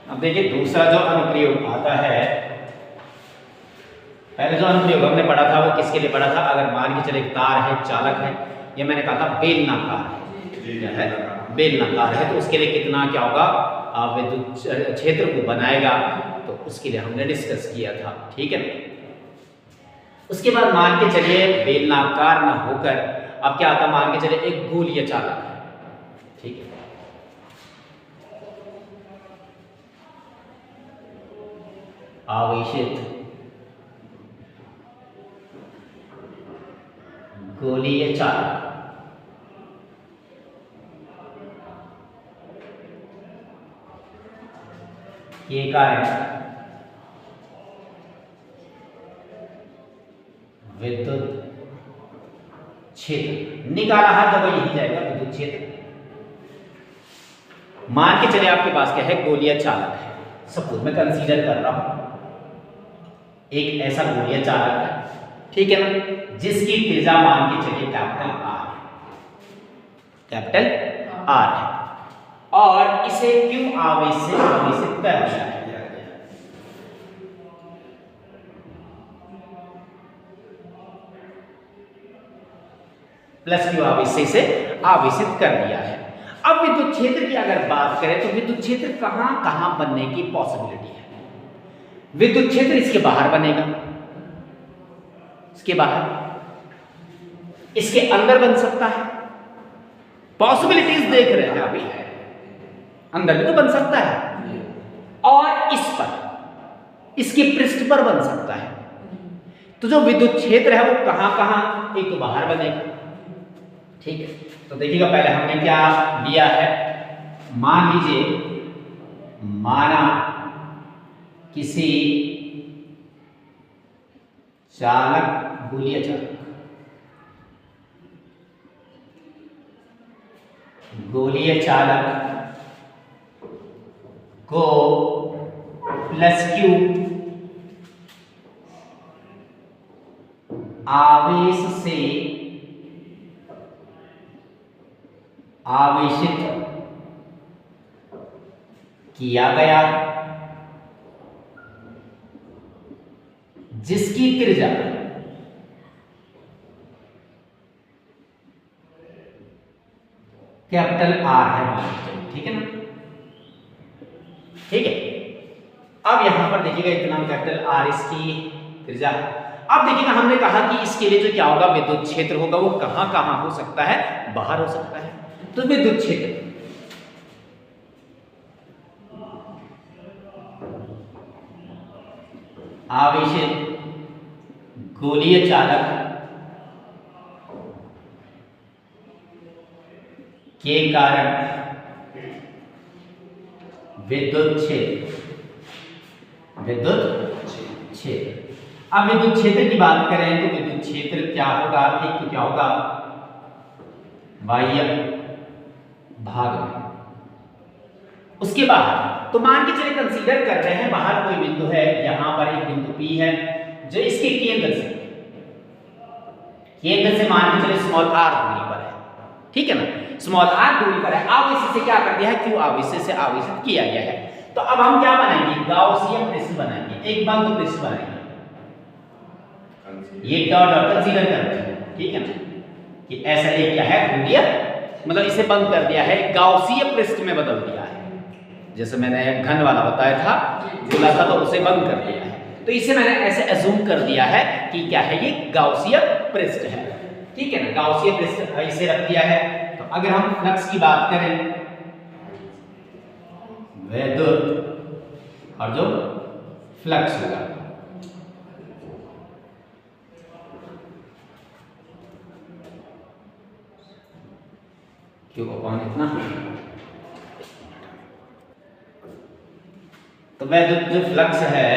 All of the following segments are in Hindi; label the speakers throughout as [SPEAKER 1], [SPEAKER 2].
[SPEAKER 1] अब देखिए दूसरा जो अनुप्रयोग आता है, पहले जो अनुप्रयोग हमने पढ़ा था वो किसके लिए पढ़ा था? अगर मान के चले एक तार है, चालक है, ये मैंने कहा था बेलनाकार है, क्या है? बेलनाकार है, तो उसके लिए कितना क्या होगा? विद्युत क्षेत्र को बनाएगा, तो उसके लिए हमने डिस्कस किया था, ठीक है। उसके बाद मान के चलिए बेलनाकार न होकर अब क्या आता? मान के चलिए एक गोलीय चालक है, ठीक है। आवेशित गोलीय चालक, ये कारण विद्युत क्षेत्र निकाला, हर जगह यही जाएगा विद्युत क्षेत्र। मान के चले आपके पास क्या है? गोलीय चालक है। सपोज मैं कंसीडर कर रहा हूं एक ऐसा गोलीय चालक है, ठीक है ना, जिसकी त्रिज्या मान के चलिए कैपिटल आर है, कैपिटल आर है, और इसे क्यों आवेश से आवेशित कर दिया है? प्लस क्यू आवेश से आवेशित कर दिया है। अब विद्युत क्षेत्र की अगर बात करें तो विद्युत क्षेत्र कहां कहां बनने की पॉसिबिलिटी है? विद्युत क्षेत्र इसके बाहर बनेगा, इसके बाहर, इसके अंदर बन सकता है। पॉसिबिलिटीज देख रहे हैं अभी, अंदर भी तो बन सकता है, और इस पर, इसके पृष्ठ पर बन सकता है। तो जो विद्युत क्षेत्र है वो कहां कहां? एक तो बाहर बनेगा, ठीक है। तो देखिएगा पहले हमने क्या लिया है? मान लीजिए, माना किसी चालक, गोलीय चालक, गोलीय चालक को प्लस क्यू आवेश से आवेशित किया गया, जिसकी त्रिज्या कैपिटल आर है, ठीक है ना, ठीक है। अब यहां पर देखिएगा इतना कैपिटल आर इसकी त्रिज्या है। अब देखिएगा हमने कहा कि इसके लिए जो क्या होगा? विद्युत क्षेत्र होगा, वो कहां कहां हो सकता है? बाहर हो सकता है। तो विद्युत क्षेत्र आवेशित गोलीय चालक के कारण विद्युत क्षेत्र, विद्युत क्षेत्र। अब विद्युत क्षेत्र की बात करें तो विद्युत क्षेत्र क्या होगा? एक तो क्या होगा? बाह्य भाग में, उसके बाद तो मान के चलिए कंसीडर कर रहे हैं बाहर कोई बिंदु है, यहां पर एक बिंदु P है जो इसके केंद्र से मान के चलिए स्मॉल r दूरी पर है, ठीक है ना, स्मॉल r दूरी पर है। आवेश से क्या कर दिया है? क्यों आवेश से आवेशित किया गया है। तो अब हम क्या बनाएंगे? गाउसियन पृष्ठ बनाएंगे, एक बंद पृष्ठ बनाएंगे। ये डॉट डॉट कंसीडर करते हैं, ठीक है ना, कि ऐसा एक क्या है? गोलीय, मतलब इसे बंद कर दिया है, गाउसीय पृष्ठ में बदल दिया है। जैसे मैंने घन वाला बताया था, गोला था, तो उसे बंद कर दिया है। तो इसे मैंने ऐसे अज्यूम कर दिया है कि क्या है? ये गाउसीय पृष्ठ है, ठीक है ना, गाउसीय पृष्ठ इसे रख दिया है। तो अगर हम फ्लक्स की बात करें, विद्युत और जो फ्लक्स होगा, क्यों अपॉन इतना, तो विद्युत जो फ्लक्स है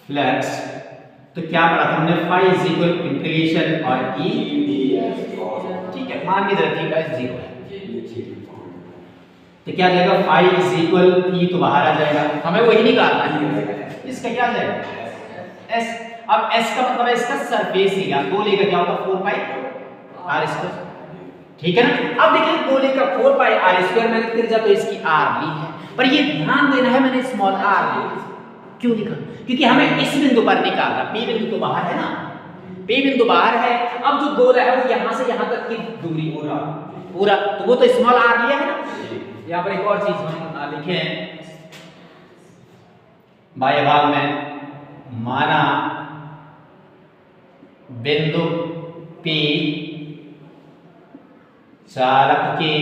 [SPEAKER 1] फ्लक्स, तो क्या पढ़ा था हमने? फाई इज इक्वल इंटीग्रेशन और ई, ठीक है, मान के रखिए का 0 है, तो क्या जाएगा? फाई इज इक्वल ई, तो बाहर आ जाएगा, हमें वही निकालना है। इसका क्या जाएगा? एस। अब एस का मतलब है इसका सरफेस एरिया, गोले का क्या होता है? 4 पाई आर स्क्वायर, ठीक है ना। अब देखिए गोले का 4 पाई आर स्क्वायर मैंने त्रिज्या तो इसकी आर ली है, पर ये ध्यान देना है मैंने स्मॉल आर ली। क्यों लिखा? क्योंकि हमें इस बिंदु पर निकालना, पी बिंदु तो बाहर है ना, पी बिंदु बाहर है। अब जो गोला है वो यहां से यहां तक की दूरी पूरा तो वो तो स्मॉल आर लिया है ना। यहां पर एक और चीज हम लिखे बाह्य भाग में, माना बिंदु P चालक के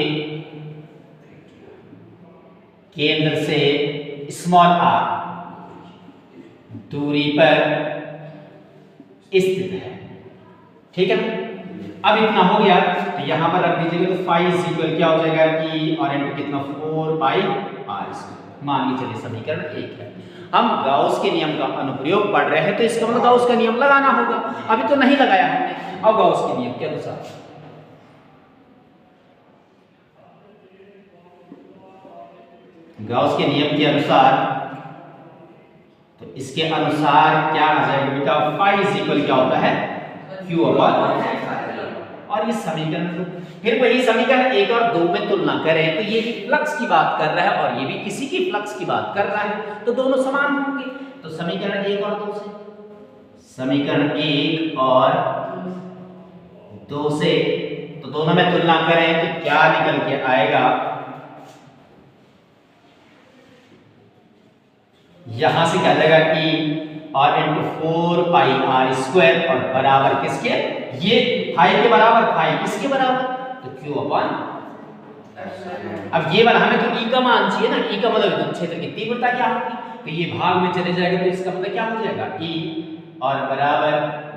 [SPEAKER 1] केंद्र से स्मॉल r दूरी पर स्थित है। ठीक है, अब इतना हो गया तो यहां पर रख दीजिएगा तो फाई इज इक्वल क्या हो जाएगा E और इनटू कितना 4 पाई r स्क्वायर। मान लीजिए चलिए समीकरण 1 है। हम गाउस के नियम का अनुप्रयोग पढ़ रहे हैं तो इसका मतलब गाउस का नियम लगाना होगा, अभी तो नहीं लगाया हमने। अब गाउस के नियम के अनुसार गाउस के नियम के अनुसार तो इसके अनुसार क्या आ जाएगा बेटा, फाई इज इक्वल क्या होता है Q अपॉन, और ये समीकरण फिर वही समीकरण 1 और 2 में तुलना करें तो ये भी फ्लक्स की बात कर रहा है और ये भी इसी की फ्लक्स की बात कर रहा है, तो दोनों समान होंगे। तो समीकरण 1 और 2 से, समीकरण 1 और 2 से तो दोनों में तुलना करें तो क्या निकल के आएगा, यहां से क्या जाएगा कि और इनटू 4 पाई आर स्क्वायर और बराबर किसके, ये फाई के बराबर, फाई किसके बराबर तो Q अपॉन। अब ये वाला हमें तो E का मान चाहिए ना, E का मतलब विद्युत क्षेत्र की तीव्रता क्या होगी, तो ये भाग में चले जाएगा तो इसका मतलब क्या हो जाएगा E और बराबर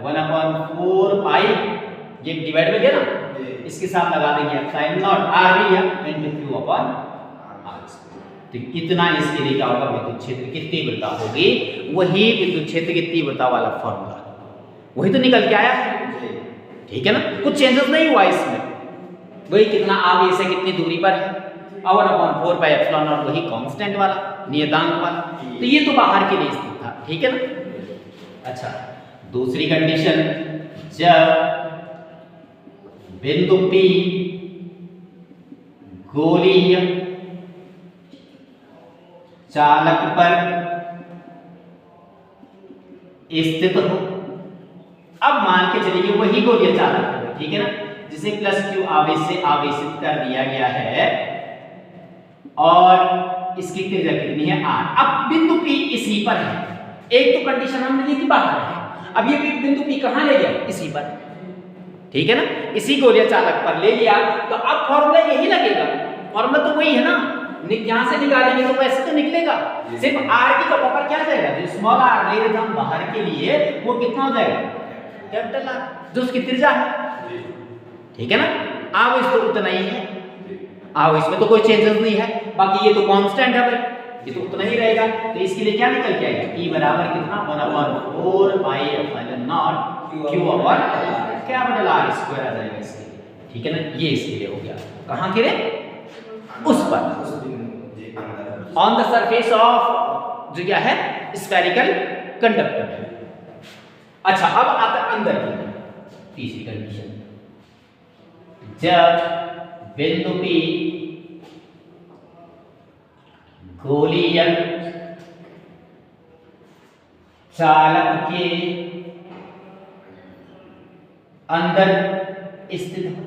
[SPEAKER 1] 1/4 पाई, ये डिवाइड में गया ना, इसके साथ लगा देंगे एप्सिलॉन नॉट r भी है इनटू Q अपॉन r। तो कितना इसके लिए क्या होगा, विद्युत क्षेत्र की तीव्रता होगी, वही विद्युत क्षेत्र की तीव्रता वाला फॉर्मूला वही तो निकल के आया है। ठीक है ना, कुछ चेंजेस नहीं हुआ इसमें, वही कितना आगे से कितनी दूरी पर है, और 1/4 पाई एप्सिलॉन नॉट वही कांस्टेंट वाला नियतांक वाला, तो ये तो बाहर के लिए स्थित था। ठीक है ना। अच्छा, दूसरी कंडीशन, जब बिंदु P गोलीय चालक पर स्थित हो। अब मान के चलिए वही गोलीय चालक है, ठीक है ना, जिसे प्लस Q आवेश से आवेशित कर दिया गया है और इसकी त्रिज्या कितनी है r। अब बिंदु P इसी पर है, एक तो कंडीशन हमने ली थी बाहर है, अब ये बिंदु P कहां ले गया, इसी पर। ठीक है ना, इसी गोलीय चालक पर ले लिया तो अब फॉर्मूला यही लगेगा, फॉर्मूला तो वही है ना, यहां से निकालेंगे तो वैसे तो निकलेगा, सिर्फ r की जगह पर क्या जाएगा, जो स्मॉल r ले रहे थे हम बाहर के लिए वो कितना हो जाएगा कैपिटल R, जो उसकी त्रिज्या है। ठीक है ना, आवेश तो उतना ही है, आवेश में तो कोई चेंजेस नहीं है, बाकी ये तो कांस्टेंट है भाई, ये तो उतना ही रहेगा। तो इसके लिए क्या निकल के आएगा, E बराबर कितना 1/4 pi epsilon not Q upon capital R square आ जाएगा इसके लिए। ठीक है ना, ये इसके लिए हो गया, कहां के लिए, उस पर, ऑन द सरफेस ऑफ जो क्या है स्फेरिकल कंडक्टर है। अच्छा, अब आता अंदर की तीसरी कंडीशन, जब बिंदु P गोलीय चालक के अंदर स्थित हो।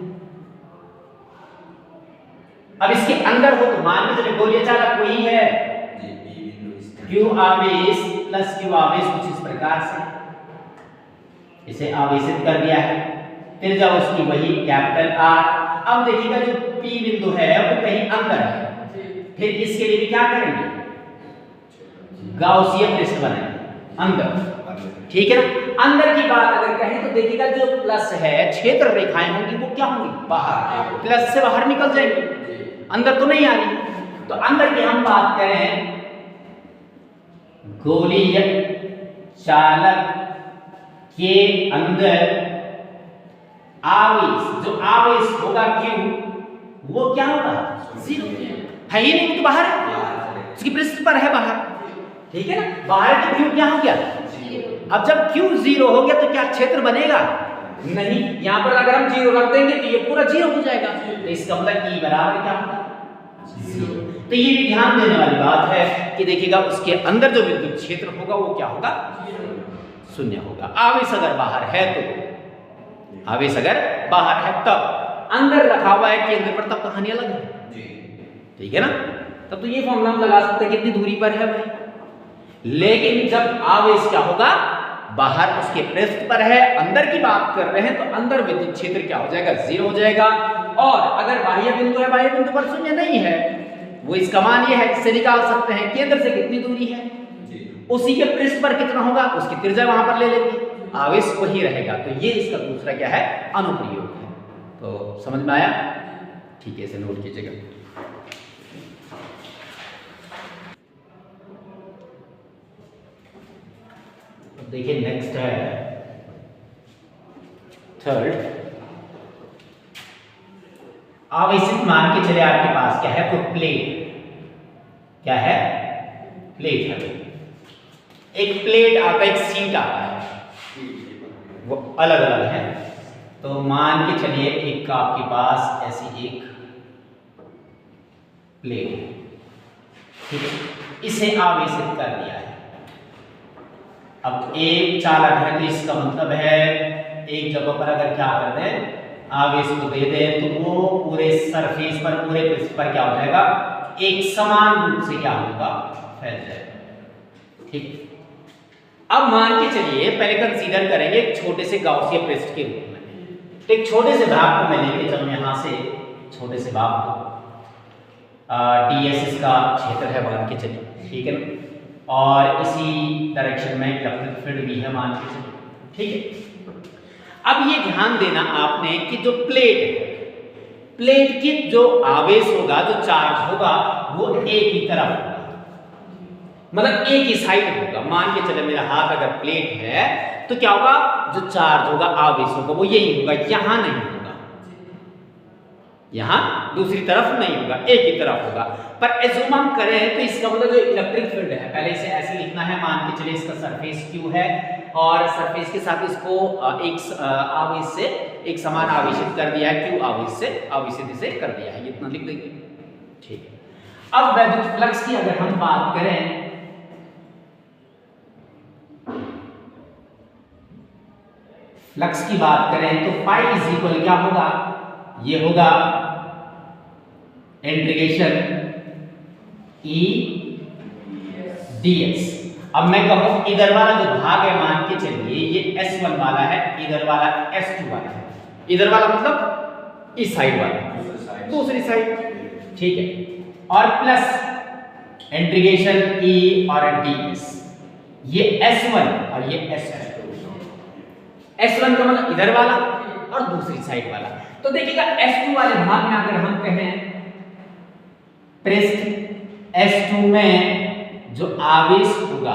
[SPEAKER 1] अब इसके अंदर हो तो मान लो चलिए गोलीय चालक वही है, Q आवेश प्लस Q आवेश कुछ इस प्रकार से इसे आवेशित कर दिया है, त्रिज्या उसकी वही कैपिटल R। अब देखिएगा जो P बिंदु है वो कहीं अंदर है, फिर इसके लिए भी क्या करेंगे, गाउसियन पृष्ठ बनाएंगे अंदर। ठीक है ना, अंदर की बात अगर कहें तो देखिएगा जो प्लस है क्षेत्र रेखाएं होंगी वो क्या होंगी, बाहर, प्लस से बाहर निकल जाएंगे, अंदर तो नहीं आ रही। तो अंदर की हम बात करें, गोलीय चालक के अंदर आवेश, जो आवेश होगा Q वो क्या होगा, 0 है ही नहीं, तो बाहर है, उसकी पृष्ठ पर है बाहर। ठीक है ना, बाहर का Q क्या हो गया, अब जब Q 0 हो गया तो क्या क्षेत्र बनेगा, नहीं, यहाँ पर अगर हम 0 रख देंगे तो ये पूरा 0 हो जाएगा। तो इसका मतलब E बराबर क्या होगा? 0। तो ये भी ध्यान देने वाली बात है कि देखिएगा उसके अंदर जो विद्युत क्षेत्र होगा वो क्या होगा? 0 होगा। आवेश अगर बाहर है तो, आवेश अगर बाहर है तब, अंदर रखा हुआ है केंद्र पर तब कहानी अलग है। ठीक है ना? तब तो ये फॉर्मूला हम लगा सकते हैं कितनी दूरी पर है भाई। लेकिन जब आवेश क्या होगा? बाहर उसके पृष्ठ पर है, अंदर की बात कर रहे हैं तो अंदर विद्युत क्षेत्र क्या हो जाएगा? 0 हो जाएगा। और अगर बाह्य बिंदु है, बाह्य बिंदु पर 0 नहीं है, वो इसका मान ये है, इससे निकाल सकते हैं केंद्र से कितनी दूरी है, उसी के पृष्ठ पर कितना होगा, उसकी त्रिज्या वहां पर ले लेंगे, आवेश वही रहेगा। तो ये इसका दूसरा क्या है? अनुप्रयोग है। तो समझ में आया? ठीक है, इसे नोट कीजिएगा। देखिए नेक्स्ट है थर्ड, आवेशित मान के चले आपके पास क्या है? तो प्लेट, क्या है? प्लेट है। एक प्लेट आता है, एक सीट आता है, वो अलग अलग है। तो मान के चलिए एक आपके पास ऐसी एक प्लेट है, ठीक है, इसे आवेशित कर दिया है। अब एक चालक है तो इसका मतलब है एक जगह पर अगर क्या कर दें, आवेश को दे दें, तो वो पूरे सरफेस पर, पूरे पृष्ठ पर क्या हो जाएगा? एक समान रूप से क्या होगा? फैल जाएगा। ठीक। अब मान के चलिए पहले कंसीडर करेंगे एक छोटे से गाउसियन पृष्ठ के रूप में। तो एक छोटे से भाग को मैं लेके चलूं यहां से, छोटे से भाग को ds इसका क्षेत्र है मान के चलिए, ठीक है ना, और इसी डायरेक्शन में इलेक्ट्रिक फील्ड भी है मान के चलिए, ठीक है। अब ये ध्यान देना आपने कि जो प्लेट है, प्लेट की जो आवेश होगा, जो चार्ज होगा, वो एक ही तरफ होगा, मतलब एक ही साइड होगा। मान के चले मेरा हाथ अगर प्लेट है तो क्या होगा? जो चार्ज होगा, आवेश होगा, वो यही होगा, यहां नहीं होगा, यहां दूसरी तरफ नहीं होगा, एक ही तरफ होगा। पर एज्यूम हम करें तो इसका मतलब जो इलेक्ट्रिक फील्ड है, पहले इसे ऐसे लिखना है, मान के चलिए इसका सरफेस क्यू है और सरफेस के साथ इसको एक आवेश से एक समान आवेशित कर दिया है, क्यू आवेश से आवेशित इसे कर दिया है, इतना लिख देंगे, ठीक है। अब विद्युत फ्लक्स की अगर हम बात करें, फ्लक्स की बात करें तो फाई इज इक्वल क्या होगा? ये होगा इंटीग्रेशन ई ds। अब मैं कहूं इधर वाला जो भाग है, मान के चलिए ये S1 वाला है, इधर वाला S2 वाला है, इधर वाला मतलब इस साइड वाला, दूसरी साइड, ठीक है, और प्लस इंटीग्रेशन E और ds, ये S1 और ये S2। S1 का मतलब इधर वाला और दूसरी साइड वाला। तो देखिएगा S2 वाले भाग में अगर हम कहें पृष्ठ S2 में जो आवेश होगा,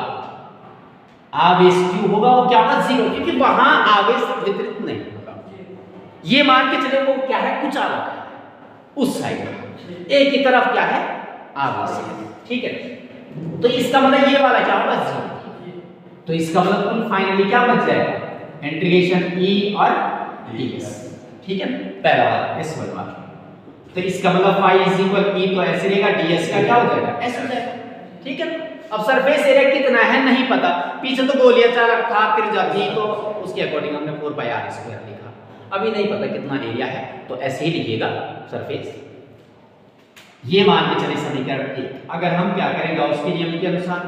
[SPEAKER 1] आवेश क्यू होगा, वो क्या होगा? 0, क्योंकि वहां आवेश वितरित नहीं होगा। ये मान के चले वो क्या है? कुचालक है, उस साइड में एक ही तरफ क्या है? आवेश है, ठीक है। तो इसका मतलब ये वाला क्या होगा? 0। तो इसका मतलब फाइनली क्या बच जाएगा? इंटीग्रेशन E और ds, ठीक है, पहला वाला S1 वाला। तो इसका मतलब फाई इज इक्वल E तो ऐसे रहेगा, ds का क्या हो जाएगा? S हो जाएगा, ठीक है। अब सरफेस एरिया कितना है नहीं पता, पीछे तो गोलीय चालक था, त्रिज्या थी, तो उसके अकॉर्डिंग हमने 4πr² लिखा। अभी नहीं पता कितना एरिया है, तो ऐसे ही लिखिएगा सरफेस। ये मान के चले समीकरण 1। अगर हम क्या करें गाउस के नियम के अनुसार,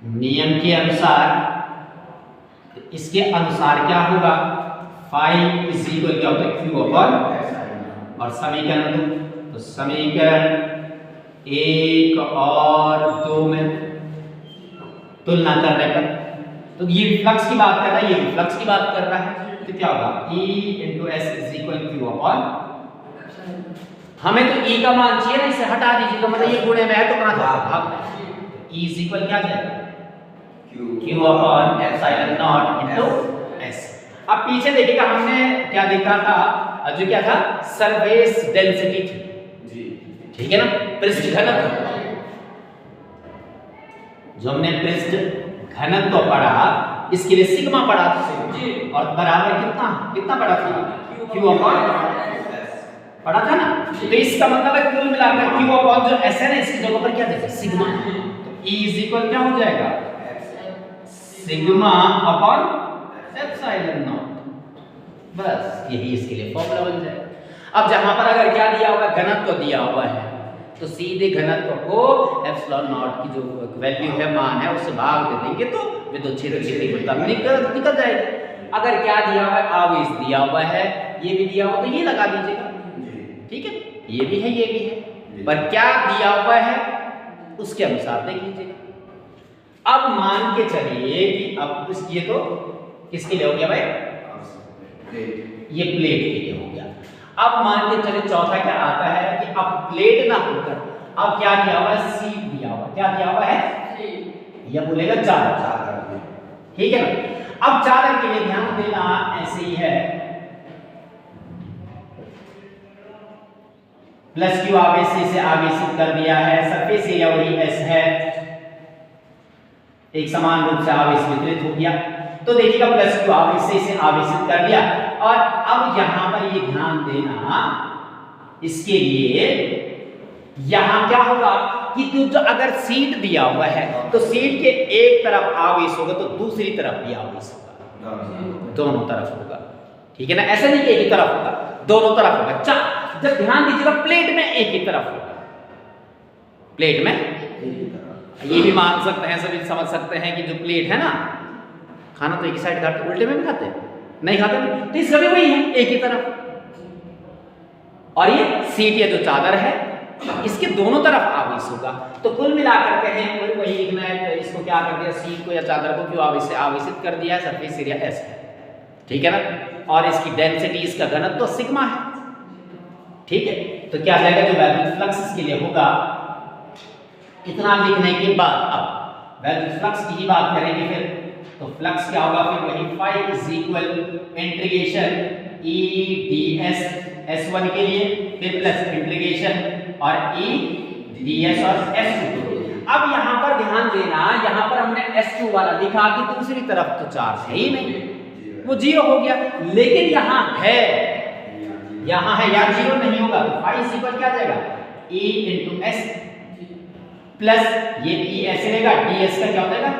[SPEAKER 1] नियम के अनुसार, इसके अनुसार क्या होगा? फाई इज इक्वल क्या होता है? क्यू अपॉन, और समीकरण 2, तो समीकरण 1 और 2 में तुलना करने पर, तो ये फ्लक्स की बात कर रहा है, ये फ्लक्स की बात कर रहा है, तो क्या होगा? E × S is equal Q upon, हमें तो E का मान चाहिए ना, इसे हटा दीजिएगा, मतलब ये गुणे में है तो कहां जाएगा? भाग में। E इज इक्वल क्या जाएगा? Q upon epsilon not into S। अब पीछे देखिएगा हमने क्या देखा था, जो क्या था? सरफेस डेंसिटी थी जी, ठीक है ना, पृष्ठ घनत्व, जो हमने पृष्ठ घनत्व पढ़ा, इसके लिए सिग्मा पढ़ा था और बराबर कितना पढ़ा था Q अपॉन पढ़ा था ना। तो इसका मतलब है कुल मिलाकर Q अपॉन जो S है ना इसकी जगह पर क्या देगा सिग्मा। तो E इज इक्वल क्या हो जाएगा सिग्मा अपॉन एप्सिलॉन नॉट, बस यही इसके लिए फॉर्मूला बन जाएगा। अब जहां पर अगर क्या दिया हुआ घनत्व दिया हुआ है तो सीधे घनत्व को एप्सिलॉन नॉट की जो वैल्यू है मान है उससे भाग दे देंगे तो विद्युत क्षेत्र की तीव्रता निकल जाएगी। अगर क्या दिया हुआ है आवेश दिया हुआ है ये भी दिया हुआ तो ये लगा दीजिएगा, ठीक है ये भी है ये भी है, पर क्या दिया हुआ है उसके अनुसार देख लीजिएगा। अब मान के चलिए कि अब ये तो किसके लिए हो गया भाई ये प्लेट के लिए हो गया। अब मान के चलिए चौथा क्या आता है कि अब प्लेट ना होकर अब क्या दिया हुआ है सीट दिया हुआ, क्या दिया हुआ है यह बोलेगा चादर, ठीक है ना। अब चादर के लिए ध्यान देना ऐसे ही है प्लस क्यू आवेश से आवेशित कर दिया है, सरफेस एरिया वही एस है, एक समान रूप से आवेश वितरित हो गया। तो देखिएगा प्लस क्यू आवेश से आवेशित कर दिया और अब यहां पर ये ध्यान देना इसके लिए यहां क्या होगा कि जो अगर सीट दिया हुआ है तो सीट के एक तरफ आवेश होगा तो दूसरी तरफ भी आवेश होगा, दोनों तरफ होगा, ठीक है ना। ऐसा नहीं कि एक ही तरफ होगा दोनों तरफ होगा। जब ध्यान दीजिएगा प्लेट में एक ही तरफ होगा, प्लेट में ये भी मान सकते हैं सभी समझ सकते हैं कि जो प्लेट है ना खाना तो एक ही साइड खाते उल्टे में भी खाते नहीं खाते तो इसका भी वही है एक ही तरफ। और ये सीट या जो चादर है इसके दोनों तरफ आवेश होगा। तो कुल मिलाकर कहें वही लिखना है तो इसको क्या कर दिया सीट को या चादर को क्यों आवेश से आवेशित कर दिया है, सरफेस एरिया एस है, ठीक है ना। और इसकी डेंसिटी इसका घनत्व तो सिग्मा है, ठीक है। तो क्या जाएगा जो वैल्यू फ्लक्स इसके लिए होगा इतना लिखने के बाद अब वैल्यू फ्लक्स की ही बात करेंगे फिर तो फ्लक्स क्या होगा फिर वही phi is equal integration E ds S1 के लिए फिर प्लस इंटीग्रेशन और E ds और S2। अब यहां पर ध्यान देना यहां पर हमने S2 वाला लिखा कि दूसरी तरफ तो चार्ज है ही नहीं वो जीरो हो गया, लेकिन यहां है या जीरो नहीं होगा तो phi इज इक्वल क्या जाएगा E into S प्लस ये E ऐसे रहेगा ds का क्या हो जाएगा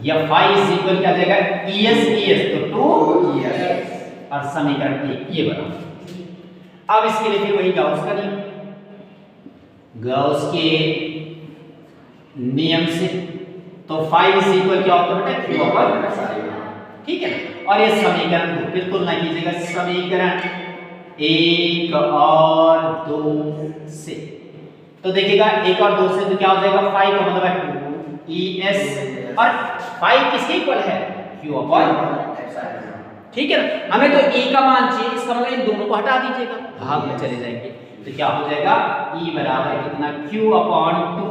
[SPEAKER 1] या phi इज इक्वल क्या जाएगा es तो 2 और समीकरण 1 ये बना। अब इसके लिए फिर वही गाउस का नियम, गाउस के नियम से तो phi इज इक्वल क्या होता है q अपॉन, ठीक है। और ये समीकरण को फिर तुलना कीजिएगा समीकरण 1 और 2 से तो देखिएगा 1 और 2 से तो क्या हो जाएगा phi का मतलब है 2 es और phi किसके इक्वल है q अपॉन, ठीक है ना। हमें तो e का मान चाहिए इसका मतलब इन दोनों को हटा दीजिएगा भाग में चले जाएंगे तो क्या हो जाएगा e बराबर कितना q अपॉन 2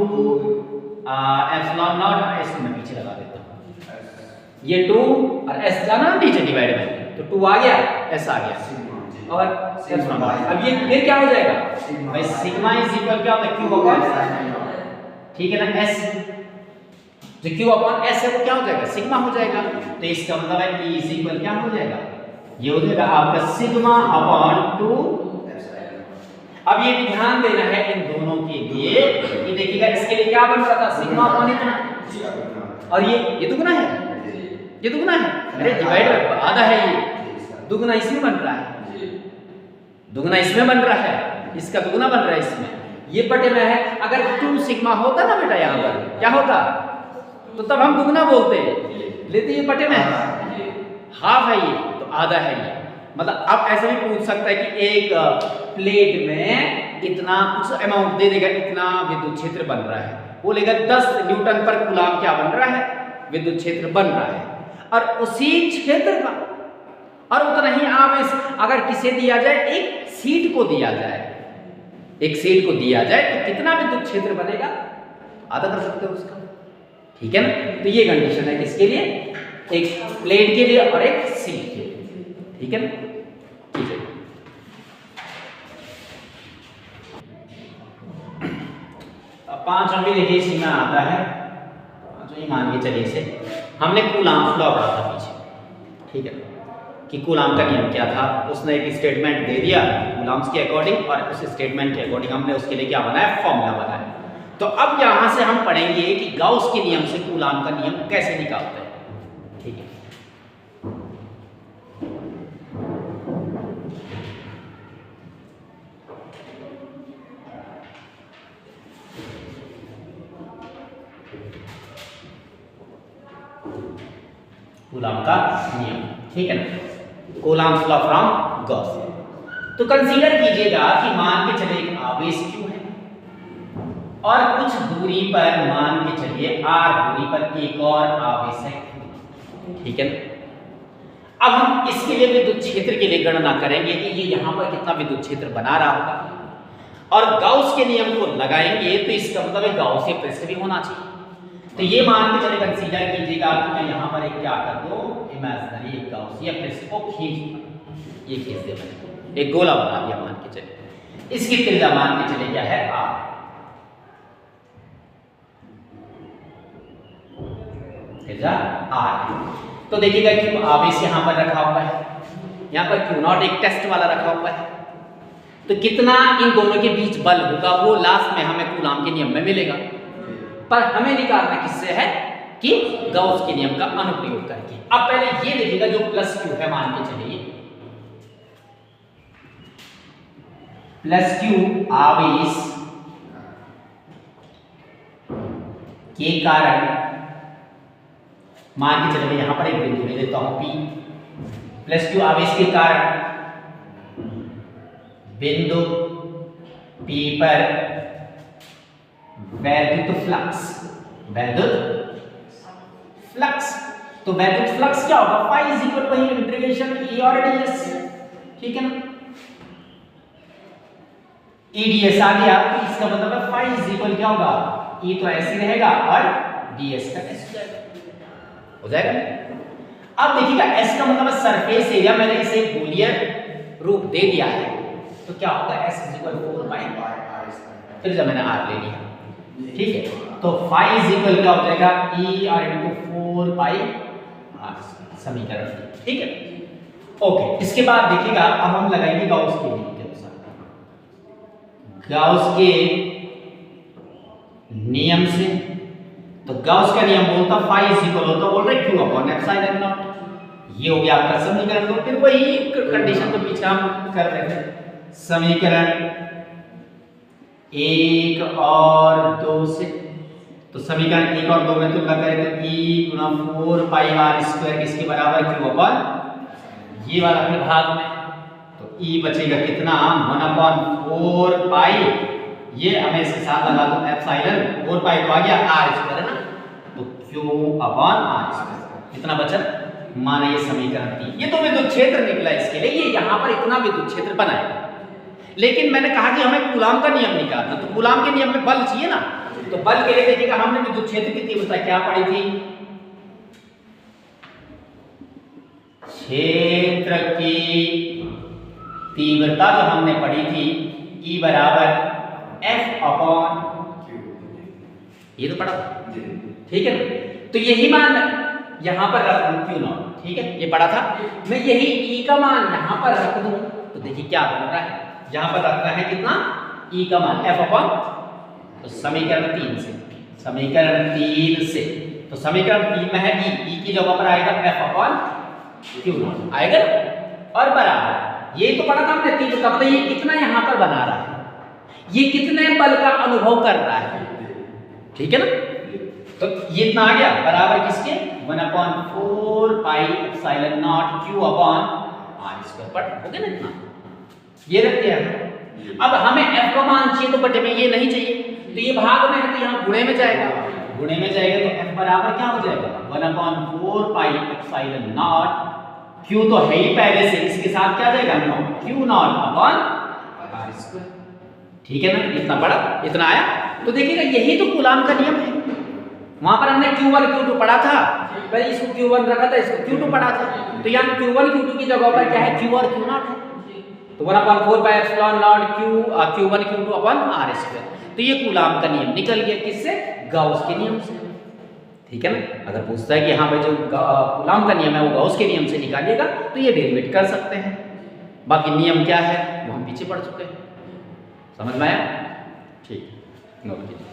[SPEAKER 1] एप्सिलॉन नॉट और s में पीछे लगा देता हूं ये 2 और s जाना नीचे डिवाइड में तो 2 आ गया s आ गया और अब ये फिर क्या हो जाएगा भाई सिग्मा इज इक्वल क्या होता है q अपॉन, ठीक है ना s जो q अपॉन s है वो क्या हो जाएगा सिग्मा हो जाएगा। तो इसका मतलब है e इज इक्वल क्या हो जाएगा ये हो जाएगा आपका सिग्मा अपॉन 2। अब ये भी ध्यान देना है इन दोनों के लिए कि देखिएगा इसके लिए क्या बन रहा था सिग्मा अपॉन इतना और ये दुगना है ये दुगना है अरे डिवाइड आधा है ये दुगना इसमें बन रहा है दुगना इसमें बन रहा है इसका दुगना बन रहा है इसमें ये बटे में है। अगर 2 सिग्मा होता ना बेटा यहाँ पर क्या होता तो तब हम दुगना बोलते लेते ये बटे में हाफ है ये तो आधा है ये मतलब अब ऐसे भी पूछ सकता है कि एक प्लेट में इतना कुछ अमाउंट दे देगा इतना विद्युत क्षेत्र बन रहा है बोलेगा 10 न्यूटन पर कूलम क्या बन रहा है विद्युत क्षेत्र बन रहा है और उसी क्षेत्र का और उतना ही आवेश अगर किसे दिया जाए एक सीट को दिया जाए तो कितना विद्युत क्षेत्र बनेगा आधा कर सकते हो उसका, ठीक है ना। तो ये कंडीशन है किसके लिए एक प्लेट के लिए और एक सीट के लिए, ठीक है ना। ठीक है अब 5वां भी देखिए इसी में आता है 5वां तो ये मान के चलिए इसे हमने कूलाम्स लॉ पढ़ा था पीछे, ठीक है, कि कूलाम का नियम क्या था। उसने एक स्टेटमेंट दे दिया कूलाम्स के अकॉर्डिंग, और उस स्टेटमेंट के अकॉर्डिंग हमने उसके लिए क्या बनाया, फॉर्मूला बनाया। तो अब यहाँ से हम पढ़ेंगे कि गाउस के नियम से कूलाम का नियम कैसे निकालते हैं, ठीक है। कूलाम का नियम, ठीक है ना, कूलाम्स लॉ फ्रॉम गॉस। तो कंसीडर कीजिएगा कि मान के चले एक आवेश Q है और कुछ दूरी पर मान के चलिए r दूरी पर एक और आवेश है, ठीक है ना। अब हम इसके लिए विद्युत क्षेत्र के लिए गणना करेंगे कि ये यहाँ पर कितना विद्युत क्षेत्र बना रहा होगा, और गाउस के नियम को लगाएंगे तो इसका मतलब गाउस के पृष्ठ भी होना चाहिए। तो ये मान के चले कंसीडर कीजिएगा कि मैं यहाँ पर एक क्या कर दूं, इमेजिनरी एक गाउसियन पृष्ठ को खींच, ये खींच दिया मैंने, एक गोला बना दिया मान के चले, इसकी त्रिज्या मान के चले क्या है, r, त्रिज्या r है। तो देखिएगा कि आवेश यहाँ पर रखा हुआ है, यहाँ पर Q0 एक टेस्ट वाला रखा हुआ है, तो कितना इन दोनों के बीच बल होगा वो लास्ट में हमें कूलाम के नियम में मिलेगा। पर हमें निकालना किससे है, कि गाउस के नियम का अनुप्रयोग करके। अब पहले ये देखिएगा जो प्लस Q है, मान के चलिए प्लस Q आवेश के कारण, मान के चलिए मैं यहां पर एक बिंदु ले लेता हूं P, प्लस Q आवेश के कारण बिंदु P पर वैद्युत फ्लक्स, वैद्युत फ्लक्स, तो वैद्युत फ्लक्स क्या होगा, फाई इज इक्वल वही इंटीग्रेशन E और ds, ठीक है ना, eds आ गया, तो इसका मतलब है फाई इज इक्वल क्या होगा, E तो ऐसे रहेगा और ds का ऐसे हो जाएगा। अब देखिएगा s का मतलब है सरफेस एरिया, मैंने इसे बूलियन रूप दे दिया है, तो क्या होगा s is equal 4 pi r, फिर जब मैंने r ले लिया, ठीक है, तो फाई इज इक्वल क्या हो जाएगा, E और इनटू 4 पाई r, समीकरण, ठीक है, ओके। इसके बाद देखिएगा अब हम लगाएंगे गाउस के नियम के अनुसार, गाउस के नियम से, तो गाउस का नियम बोलता फाई इज इक्वल होता, बोल रहे Q अपॉन एप्सिलॉन नॉट, ये हो गया आपका समीकरण। तो फिर वही कंडीशन को पीछे हम कर रहे थे, समीकरण 1 और 2 से, तो समीकरण 1 और 2 में तुलना करें तो E गुना 4 पाई r स्क्वायर किसके बराबर, Q अपॉन ये वाला फिर भाग में, तो E बचेगा कितना, 1/4 पाई, ये हमें इसके साथ लगा दो एप्सिलॉन, 4 पाई तो आ गया r स्क्वायर है ना, तो Q अपॉन r स्क्वायर कितना बचा, माने ये समीकरण 3। ये तो विद्युत क्षेत्र निकला इसके लिए, ये यहाँ पर इतना विद्युत क्षेत्र बनाएगा। लेकिन मैंने कहा कि हमें कूलाम का नियम निकालना, तो कूलाम के नियम में बल चाहिए ना, तो बल के लिए देखिएगा हमने विद्युत क्षेत्र की तीव्रता क्या पढ़ी थी, क्षेत्र की तीव्रता जो हमने पढ़ी थी E बराबर F अपॉन Q, ये तो पढ़ा, ठीक है ना, तो यही मान यहां पर रख दूं Q0, ठीक है, ये पढ़ा था, मैं यही E का मान यहां पर रख दूं, तो देखिए क्या बन रहा है, यहां पर रखना है कितना, E का मान F अपॉन, तो समीकरण 3 से, समीकरण 3 से, तो समीकरण 3 में है E की जगह पर आएगा F अपॉन Q0 आएगा, और बराबर ये तो पढ़ा था हमने 3 का, मतलब ये कितना यहां पर बना रहा है, ये कितने बल का अनुभव कर रहा है, ठीक है ना, तो ये इतना आ गया बराबर किसके, 1/4 pi epsilon not Q upon r square, पर हो गया ना इतना, ये रखते हैं। अब हमें f का मान चाहिए, तो बटे में ये नहीं चाहिए, तो ये भाग में है तो यहाँ गुणे में जाएगा, गुणे में जाएगा तो f बराबर क्या हो जाएगा, 1/4 पाई एप्सिलॉन नॉट, Q तो है ही पहले से, इसके साथ क्या जाएगा, Q0 अपॉन r स्क्वायर, ठीक है ना, इतना बड़ा इतना आया। तो देखिएगा यही तो कूलाम का नियम है, वहां पर हमने Q1 Q2 पढ़ा था, पहले इसको Q1 रखा था, इसको Q2 पढ़ा था, तो यहाँ Q1 Q2 की जगह पर क्या है, Q और Q0 है, तो 1/4 pi epsilon not Q1 Q2 upon r square, तो ये कूलाम का नियम निकल गया, किससे, गाउस के नियम से, ठीक है ना। अगर पूछता है कि हाँ भाई जो कूलाम का नियम है वो गॉस के नियम से निकालिएगा तो ये डेरिवेट कर सकते हैं। बाकी नियम क्या है वो हम पीछे पढ़ चुके हैं। समझ में आया? ठीक, नोट कीजिए।